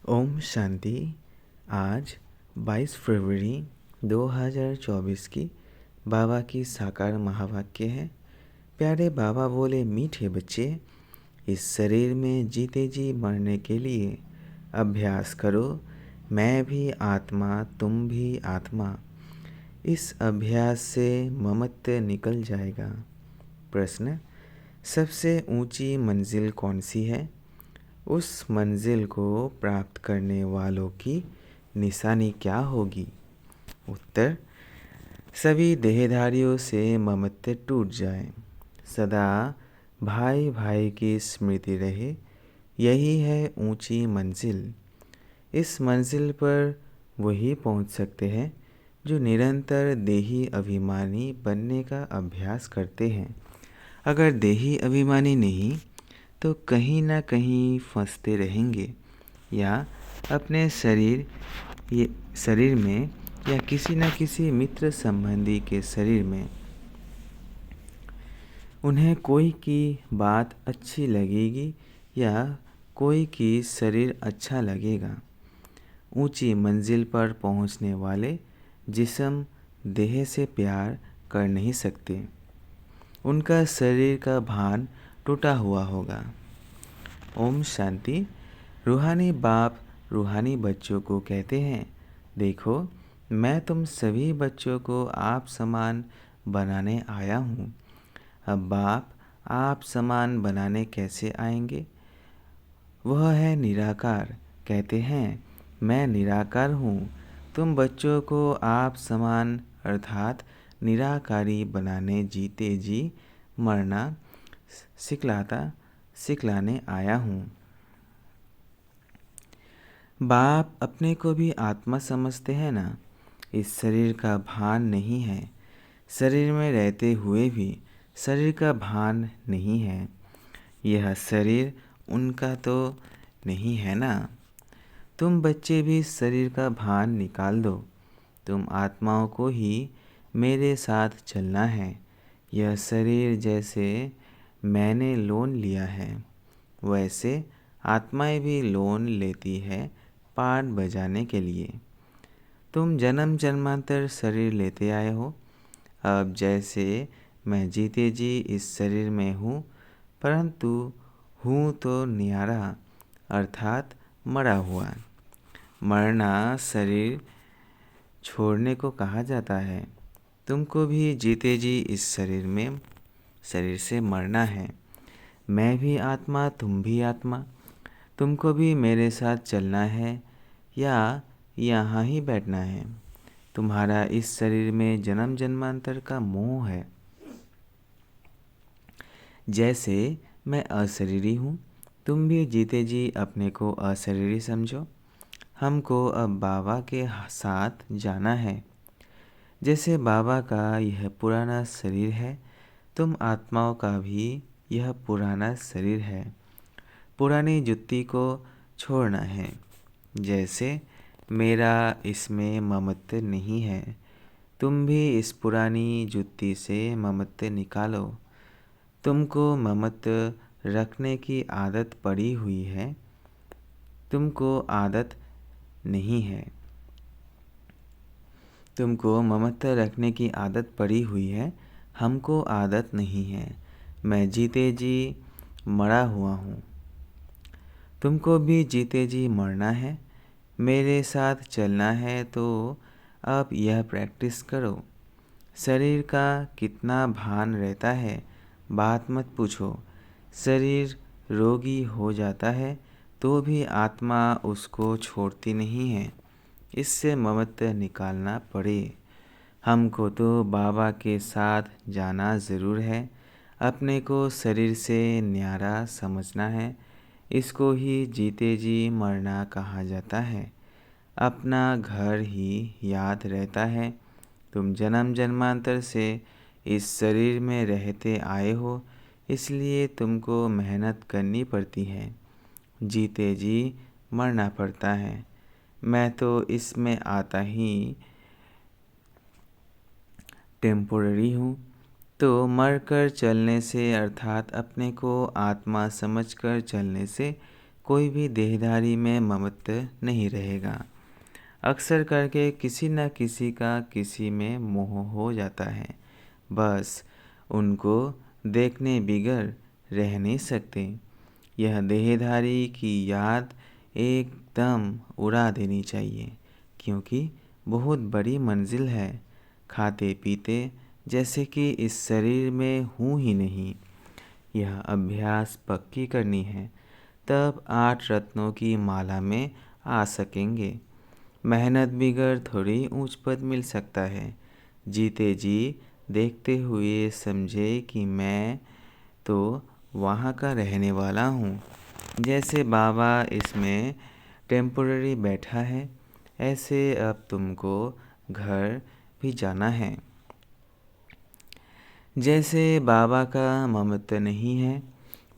ओम शांति। आज 22 फरवरी 2024 की बाबा की साकार महावाक्य है। प्यारे बाबा बोले, मीठे बच्चे, इस शरीर में जीते जी मरने के लिए अभ्यास करो। मैं भी आत्मा, तुम भी आत्मा। इस अभ्यास से ममत्व निकल जाएगा। प्रश्न: सबसे ऊंची मंजिल कौन सी है? उस मंजिल को प्राप्त करने वालों की निशानी क्या होगी? उत्तर: सभी देहधारियों से ममत्व टूट जाए, सदा भाई भाई की स्मृति रहे। यही है ऊंची मंजिल। इस मंजिल पर वही पहुंच सकते हैं जो निरंतर देही अभिमानी बनने का अभ्यास करते हैं। अगर देही अभिमानी नहीं तो कहीं ना कहीं फंसते रहेंगे, या अपने शरीर में या किसी न किसी मित्र संबंधी के शरीर में। उन्हें कोई की बात अच्छी लगेगी या कोई की शरीर अच्छा लगेगा। ऊंची मंजिल पर पहुंचने वाले जिस्म देह से प्यार कर नहीं सकते। उनका शरीर का भान टूटा हुआ होगा। ओम शांति। रूहानी बाप रूहानी बच्चों को कहते हैं, देखो, मैं तुम सभी बच्चों को आप समान बनाने आया हूँ। अब बाप आप समान बनाने कैसे आएंगे? वह है निराकार। कहते हैं, मैं निराकार हूँ। तुम बच्चों को आप समान अर्थात निराकारी बनाने जीते जी मरना सिखलाने आया हूँ। बाप अपने को भी आत्मा समझते हैं ना। इस शरीर का भान नहीं है। शरीर में रहते हुए भी शरीर का भान नहीं है। यह शरीर उनका तो नहीं है ना। तुम बच्चे भी शरीर का भान निकाल दो। तुम आत्माओं को ही मेरे साथ चलना है। यह शरीर जैसे मैंने लोन लिया है, वैसे आत्माएं भी लोन लेती है पाठ बजाने के लिए। तुम जन्म जन्मांतर शरीर लेते आए हो। अब जैसे मैं जीते जी इस शरीर में हूँ, परंतु हूँ तो न्यारा अर्थात मरा हुआ। मरना शरीर छोड़ने को कहा जाता है। तुमको भी जीते जी इस शरीर से मरना है। मैं भी आत्मा, तुम भी आत्मा। तुमको भी मेरे साथ चलना है या यहाँ ही बैठना है। तुम्हारा इस शरीर में जन्म जन्मांतर का मोह है। जैसे मैं अशरीरी हूँ, तुम भी जीते जी अपने को अशरीरी समझो। हमको अब बाबा के साथ जाना है। जैसे बाबा का यह पुराना शरीर है, तुम आत्माओं का भी यह पुराना शरीर है। पुरानी जुत्ती को छोड़ना है। जैसे मेरा इसमें ममत्व नहीं है, तुम भी इस पुरानी जुत्ती से ममत्व निकालो। तुमको ममत्व रखने की आदत पड़ी हुई है, तुमको आदत नहीं है। तुमको ममत्व रखने की आदत पड़ी हुई है, हमको आदत नहीं है। मैं जीते जी मरा हुआ हूँ। तुमको भी जीते जी मरना है, मेरे साथ चलना है। तो अब यह प्रैक्टिस करो। शरीर का कितना भान रहता है, बात मत पूछो। शरीर रोगी हो जाता है तो भी आत्मा उसको छोड़ती नहीं है। इससे ममत्व निकालना पड़े। हमको तो बाबा के साथ जाना ज़रूर है। अपने को शरीर से न्यारा समझना है। इसको ही जीते जी मरना कहा जाता है। अपना घर ही याद रहता है। तुम जन्म जन्मांतर से इस शरीर में रहते आए हो, इसलिए तुमको मेहनत करनी पड़ती है। जीते जी मरना पड़ता है। मैं तो इसमें आता ही टेम्पोररी हूँ। तो मरकर चलने से अर्थात अपने को आत्मा समझकर चलने से कोई भी देहधारी में ममत्व नहीं रहेगा। अक्सर करके किसी न किसी का किसी में मोह हो जाता है, बस उनको देखने बिगर रह नहीं सकते। यह देहधारी की याद एकदम उड़ा देनी चाहिए, क्योंकि बहुत बड़ी मंजिल है। खाते पीते जैसे कि इस शरीर में हूँ ही नहीं। यह अभ्यास पक्की करनी है, तब 8 रत्नों की माला में आ सकेंगे। मेहनत बिगर थोड़ी ऊंच पद मिल सकता है। जीते जी देखते हुए समझे कि मैं तो वहाँ का रहने वाला हूँ। जैसे बाबा इसमें टेम्पोररी बैठा है, ऐसे अब तुमको घर भी जाना है। जैसे बाबा का ममत्व नहीं है,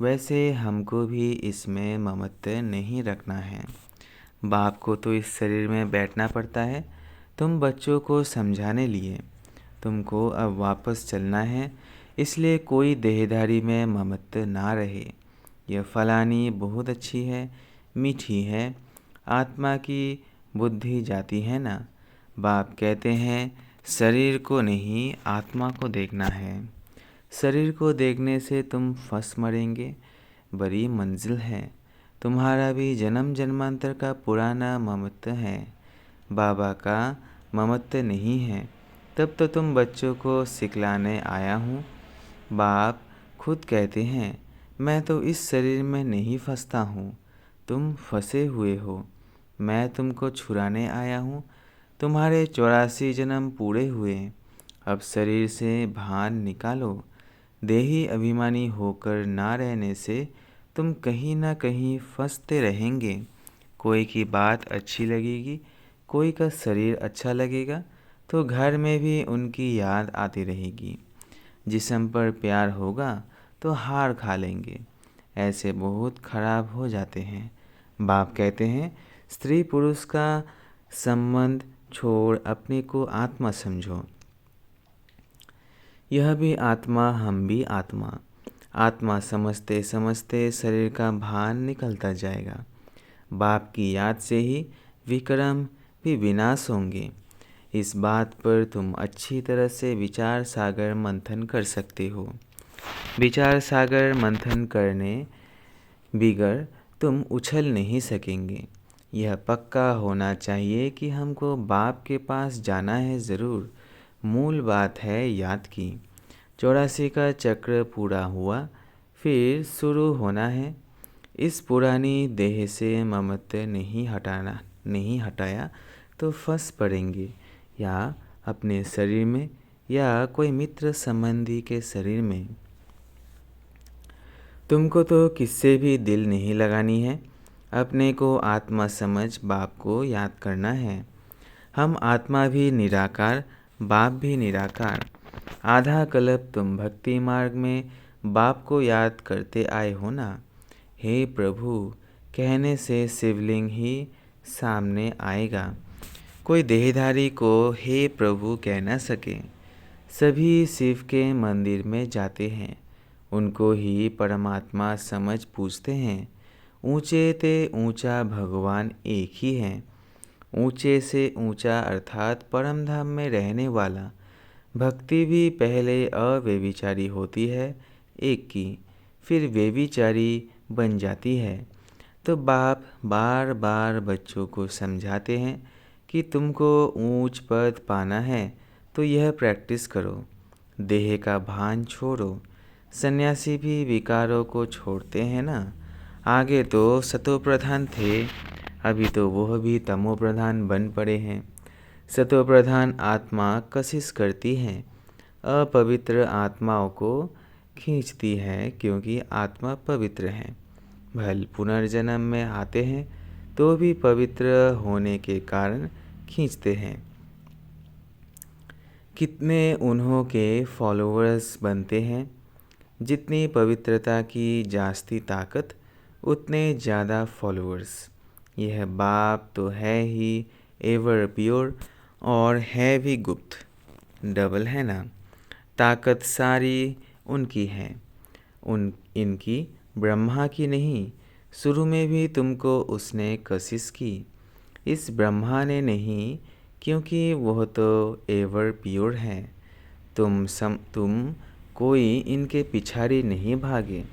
वैसे हमको भी इसमें ममत्व नहीं रखना है। बाप को तो इस शरीर में बैठना पड़ता है, तुम बच्चों को समझाने लिए। तुमको अब वापस चलना है, इसलिए कोई देहधारी में ममत्व ना रहे। यह फलानी बहुत अच्छी है, मीठी है, आत्मा की बुद्धि जाती है ना। बाप कहते हैं शरीर को नहीं, आत्मा को देखना है। शरीर को देखने से तुम फंस मरेंगे। बड़ी मंजिल है। तुम्हारा भी जन्म जन्मांतर का पुराना ममत्व है, बाबा का ममत्व नहीं है। तब तो तुम बच्चों को सिखलाने आया हूँ। बाप खुद कहते हैं मैं तो इस शरीर में नहीं फंसता हूँ, तुम फंसे हुए हो। मैं तुमको छुड़ाने आया हूँ। तुम्हारे 84 जन्म पूरे हुए, अब शरीर से भान निकालो। देही अभिमानी होकर ना रहने से तुम कहीं ना कहीं फंसते रहेंगे। कोई की बात अच्छी लगेगी, कोई का शरीर अच्छा लगेगा, तो घर में भी उनकी याद आती रहेगी। जिस्म पर प्यार होगा तो हार खा लेंगे। ऐसे बहुत खराब हो जाते हैं। बाप कहते हैं स्त्री पुरुष का संबंध छोड़ अपने को आत्मा समझो। यह भी आत्मा, हम भी आत्मा। आत्मा समझते समझते शरीर का भान निकलता जाएगा। बाप की याद से ही विक्रम भी विनाश होंगे। इस बात पर तुम अच्छी तरह से विचार सागर मंथन कर सकते हो। विचार सागर मंथन करने बिगर तुम उछल नहीं सकेंगे। यह पक्का होना चाहिए कि हमको बाप के पास जाना है ज़रूर। मूल बात है याद की। 84 का चक्र पूरा हुआ, फिर शुरू होना है। इस पुरानी देह से ममत्व नहीं हटाया तो फंस पड़ेंगे, या अपने शरीर में या कोई मित्र संबंधी के शरीर में। तुमको तो किससे भी दिल नहीं लगानी है। अपने को आत्मा समझ बाप को याद करना है। हम आत्मा भी निराकार, बाप भी निराकार। आधा कल्प तुम भक्ति मार्ग में बाप को याद करते आए हो ना। हे प्रभु कहने से शिवलिंग ही सामने आएगा। कोई देहधारी को हे प्रभु कह न सके। सभी शिव के मंदिर में जाते हैं, उनको ही परमात्मा समझ पूछते हैं। ऊंचे ते ऊंचा भगवान एक ही है। ऊंचे से ऊंचा अर्थात परम धाम में रहने वाला। भक्ति भी पहले अव्यभिचारी होती है एक की, फिर व्यभिचारी बन जाती है। तो बाप बार बार बच्चों को समझाते हैं कि तुमको ऊंच पद पाना है तो यह प्रैक्टिस करो। देह का भान छोड़ो। सन्यासी भी विकारों को छोड़ते हैं ना। आगे तो सतो प्रधान थे, अभी तो वह भी तमो प्रधान बन पड़े हैं। सतो प्रधान आत्मा कशिश करती है, अपवित्र आत्माओं को खींचती है, क्योंकि आत्मा पवित्र है। भल पुनर्जन्म में आते हैं तो भी पवित्र होने के कारण खींचते हैं। कितने उन्हों के फॉलोअर्स बनते हैं। जितनी पवित्रता की जास्ती ताकत, उतने ज़्यादा फॉलोअर्स। यह बाप तो है ही एवर प्योर और है भी गुप्त। डबल है ना। ताकत सारी उनकी है, इनकी ब्रह्मा की नहीं। शुरू में भी तुमको उसने कोशिश की, इस ब्रह्मा ने नहीं, क्योंकि वह तो एवर प्योर है। तुम कोई इनके पिछाड़ी नहीं भागे।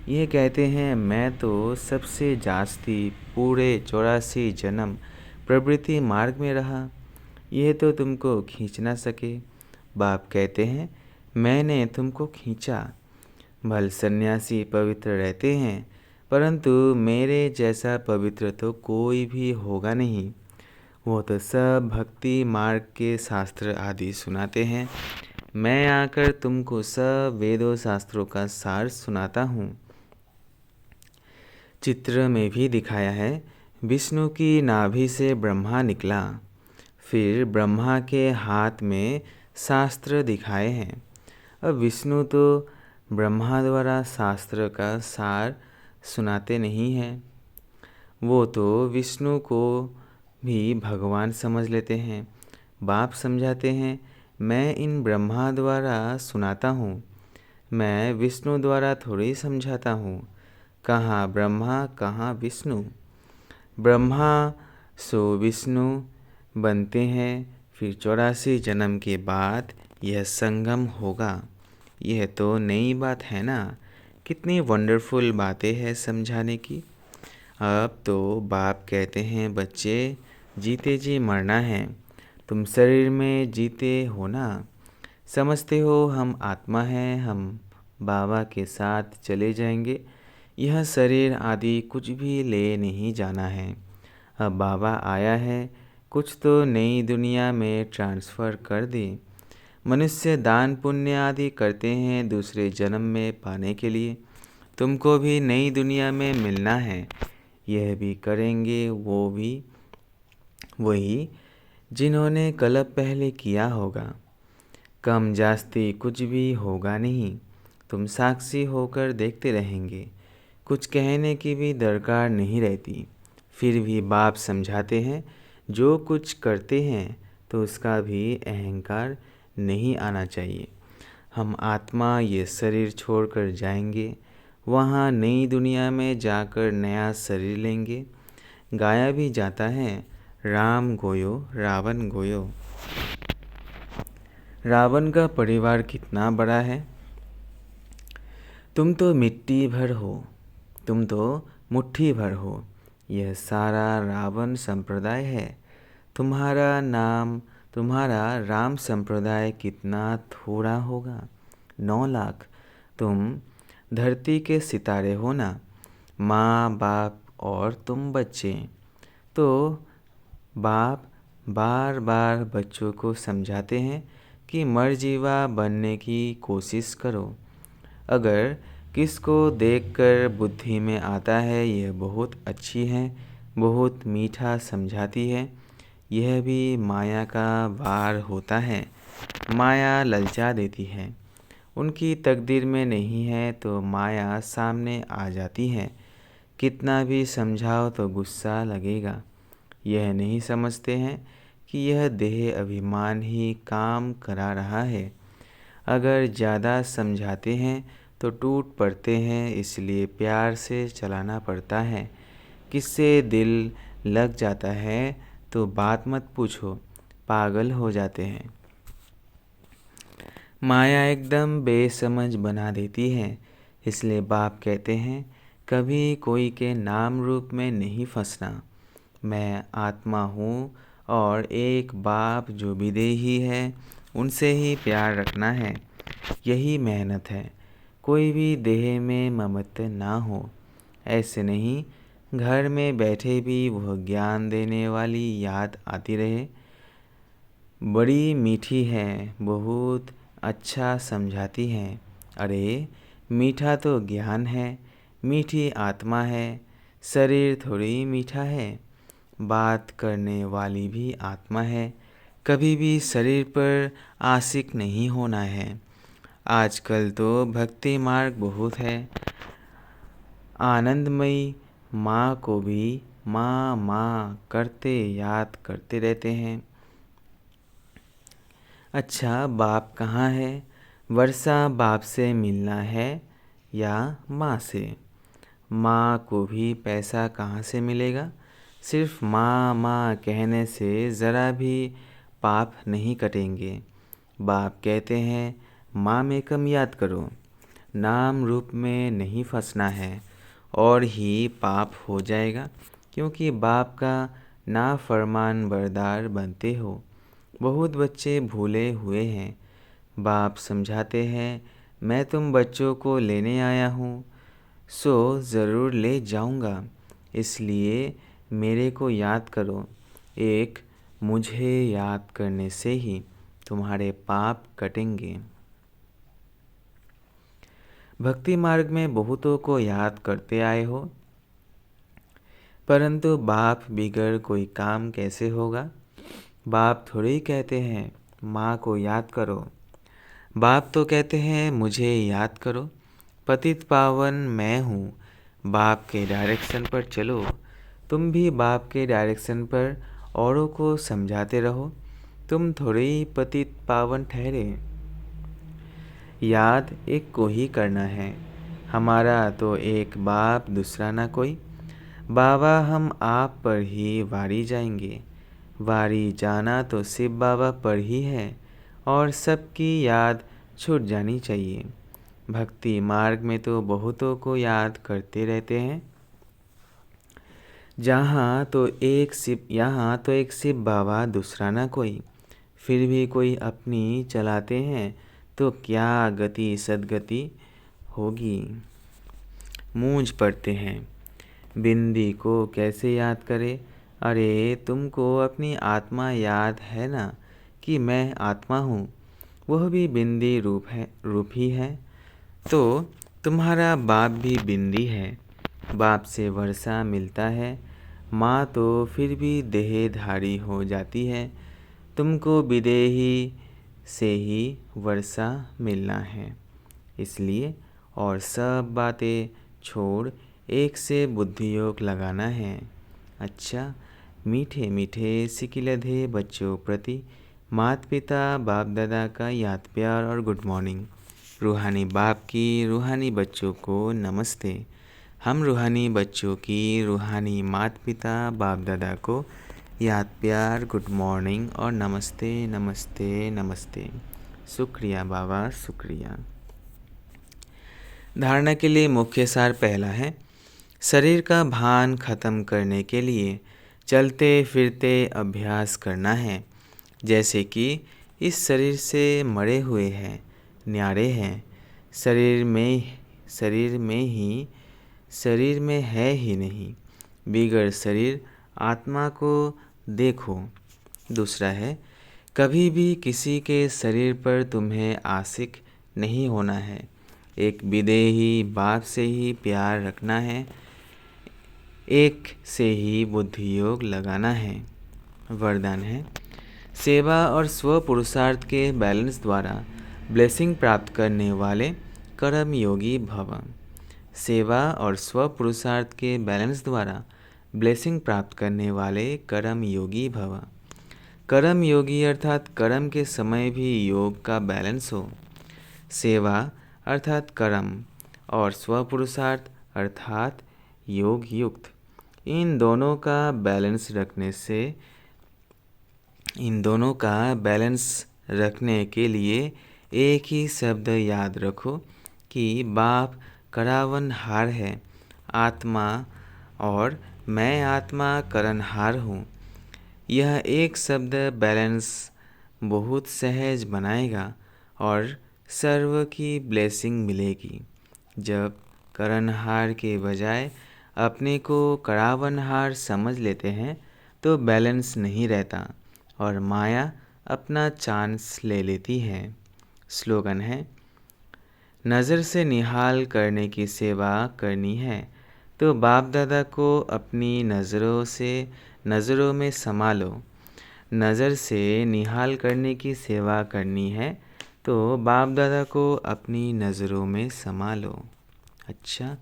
ये कहते हैं मैं तो सबसे जास्ती पूरे 84 जन्म प्रवृत्ति मार्ग में रहा, यह तो तुमको खींच ना सके। बाप कहते हैं मैंने तुमको खींचा। भल सन्यासी पवित्र रहते हैं, परंतु मेरे जैसा पवित्र तो कोई भी होगा नहीं। वो तो सब भक्ति मार्ग के शास्त्र आदि सुनाते हैं, मैं आकर तुमको सब वेदों शास्त्रों का सार सुनाता हूँ। चित्र में भी दिखाया है, विष्णु की नाभि से ब्रह्मा निकला, फिर ब्रह्मा के हाथ में शास्त्र दिखाए हैं। अब विष्णु तो ब्रह्मा द्वारा शास्त्र का सार सुनाते नहीं हैं, वो तो विष्णु को भी भगवान समझ लेते हैं। बाप समझाते हैं मैं इन ब्रह्मा द्वारा सुनाता हूँ, मैं विष्णु द्वारा थोड़ी समझाता हूँ। कहाँ ब्रह्मा कहाँ विष्णु, ब्रह्मा सो विष्णु बनते हैं, फिर 84 जन्म के बाद यह संगम होगा। यह तो नई बात है ना, कितनी वंडरफुल बातें हैं समझाने की। अब तो बाप कहते हैं बच्चे जीते जी मरना है, तुम शरीर में जीते हो ना, समझते हो हम आत्मा हैं, हम बाबा के साथ चले जाएंगे, यह शरीर आदि कुछ भी ले नहीं जाना है। अब बाबा आया है, कुछ तो नई दुनिया में ट्रांसफ़र कर दे। मनुष्य दान पुण्य आदि करते हैं दूसरे जन्म में पाने के लिए, तुमको भी नई दुनिया में मिलना है, यह भी करेंगे वो भी वही जिन्होंने कल्प पहले किया होगा। कम जास्ती कुछ भी होगा नहीं, तुम साक्षी होकर देखते रहेंगे, कुछ कहने की भी दरकार नहीं रहती। फिर भी बाप समझाते हैं जो कुछ करते हैं तो उसका भी अहंकार नहीं आना चाहिए। हम आत्मा ये शरीर छोड़कर जाएंगे, वहाँ नई दुनिया में जाकर नया शरीर लेंगे। गाया भी जाता है राम गोयो रावण गोयो। रावण का परिवार कितना बड़ा है, तुम तो मिट्टी भर हो, तुम तो मुट्ठी भर हो, यह सारा रावण संप्रदाय है। तुम्हारा राम संप्रदाय कितना थोड़ा होगा, 9 लाख। तुम धरती के सितारे हो ना, माँ बाप और तुम बच्चे। तो बाप बार बार बच्चों को समझाते हैं कि मर्जीवा बनने की कोशिश करो। अगर किसको देखकर बुद्धि में आता है यह बहुत अच्छी है, बहुत मीठा समझाती है, यह भी माया का वार होता है, माया ललचा देती है। उनकी तकदीर में नहीं है तो माया सामने आ जाती है, कितना भी समझाओ तो गुस्सा लगेगा। यह नहीं समझते हैं कि यह देह अभिमान ही काम करा रहा है। अगर ज़्यादा समझाते हैं तो टूट पड़ते हैं, इसलिए प्यार से चलाना पड़ता है। किससे दिल लग जाता है तो बात मत पूछो, पागल हो जाते हैं। माया एकदम बेसमझ बना देती है, इसलिए बाप कहते हैं कभी कोई के नाम रूप में नहीं फंसना। मैं आत्मा हूँ और एक बाप जो विदेही है उनसे ही प्यार रखना है, यही मेहनत है। कोई भी देह में ममत्व ना हो, ऐसे नहीं घर में बैठे भी वह ज्ञान देने वाली याद आती रहे। बड़ी मीठी है, बहुत अच्छा समझाती है। अरे मीठा तो ज्ञान है, मीठी आत्मा है, शरीर थोड़ी मीठा है। बात करने वाली भी आत्मा है, कभी भी शरीर पर आशिक नहीं होना है। आजकल तो भक्ति मार्ग बहुत है, आनंदमयी माँ को भी माँ माँ करते याद करते रहते हैं। अच्छा बाप कहाँ है, वर्षा बाप से मिलना है या माँ से। माँ को भी पैसा कहाँ से मिलेगा। सिर्फ माँ माँ कहने से ज़रा भी पाप नहीं कटेंगे। बाप कहते हैं माँ में कम याद करो, नाम रूप में नहीं फंसना है और ही पाप हो जाएगा, क्योंकि बाप का नाफरमान बरदार बनते हो। बहुत बच्चे भूले हुए हैं। बाप समझाते हैं मैं तुम बच्चों को लेने आया हूँ, सो ज़रूर ले जाऊँगा, इसलिए मेरे को याद करो। एक मुझे याद करने से ही तुम्हारे पाप कटेंगे। भक्ति मार्ग में बहुतों को याद करते आए हो, परंतु बाप बिगड़ कोई काम कैसे होगा। बाप थोड़े ही कहते हैं माँ को याद करो। बाप तो कहते हैं मुझे याद करो। पतित पावन मैं हूँ, बाप के डायरेक्शन पर चलो। तुम भी बाप के डायरेक्शन पर औरों को समझाते रहो। तुम थोड़े ही पतित पावन ठहरे। याद एक को ही करना है, हमारा तो एक बाप दूसरा ना कोई। बाबा हम आप पर ही वारी जाएंगे। वारी जाना तो शिव बाबा पर ही है और सबकी याद छूट जानी चाहिए। भक्ति मार्ग में तो बहुतों को याद करते रहते हैं। यहाँ तो एक शिव बाबा दूसरा ना कोई। फिर भी कोई अपनी चलाते हैं तो क्या गति सदगति होगी। मूंझ पड़ते हैं, बिंदी को कैसे याद करे। अरे तुमको अपनी आत्मा याद है ना कि मैं आत्मा हूँ, वह भी बिंदी रूप ही है। तो तुम्हारा बाप भी बिंदी है। बाप से वर्षा मिलता है, माँ तो फिर भी देहधारी हो जाती है। तुमको विदेही से ही वर्षा मिलना है, इसलिए और सब बातें छोड़ एक से बुद्धि योग लगाना है। अच्छा, मीठे मीठे सिकिलधे बच्चों प्रति माता पिता बाप दादा का याद प्यार और गुड मॉर्निंग। रूहानी बाप की रूहानी बच्चों को नमस्ते। हम रूहानी बच्चों की रूहानी माता पिता बाप दादा को याद प्यार गुड मॉर्निंग और नमस्ते नमस्ते नमस्ते। शुक्रिया बाबा, शुक्रिया। धारणा के लिए मुख्य सार पहला है, शरीर का भान खत्म करने के लिए चलते फिरते अभ्यास करना है। जैसे कि इस शरीर से मरे हुए हैं, न्यारे हैं, शरीर में है ही नहीं। बिगड़ शरीर आत्मा को देखो। दूसरा है, कभी भी किसी के शरीर पर तुम्हें आशिक नहीं होना है। एक विदेही बाप से ही प्यार रखना है, एक से ही बुद्धि योग लगाना है। वरदान है, सेवा और स्व पुरुषार्थ के बैलेंस द्वारा ब्लेसिंग प्राप्त करने वाले कर्म योगी भव। सेवा और स्व पुरुषार्थ के बैलेंस द्वारा ब्लेसिंग प्राप्त करने वाले कर्म योगी भव। कर्म योगी अर्थात कर्म के समय भी योग का बैलेंस हो। सेवा अर्थात कर्म और स्व पुरुषार्थ अर्थात योग युक्त, इन दोनों का बैलेंस रखने के लिए एक ही शब्द याद रखो कि बाप करावनहार है आत्मा और मैं आत्मा करनहार हूँ। यह एक शब्द बैलेंस बहुत सहज बनाएगा और सर्व की ब्लेसिंग मिलेगी। जब करनहार के बजाय अपने को करावनहार समझ लेते हैं तो बैलेंस नहीं रहता और माया अपना चांस ले लेती है। स्लोगन है, नज़र से निहाल करने की सेवा करनी है तो बाप दादा को अपनी नज़रों में समा लो। नज़र से निहाल करने की सेवा करनी है तो बाप दादा को अपनी नज़रों में समा लो। अच्छा,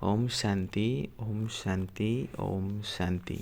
ओम शांति, ओम शांति, ओम शांति।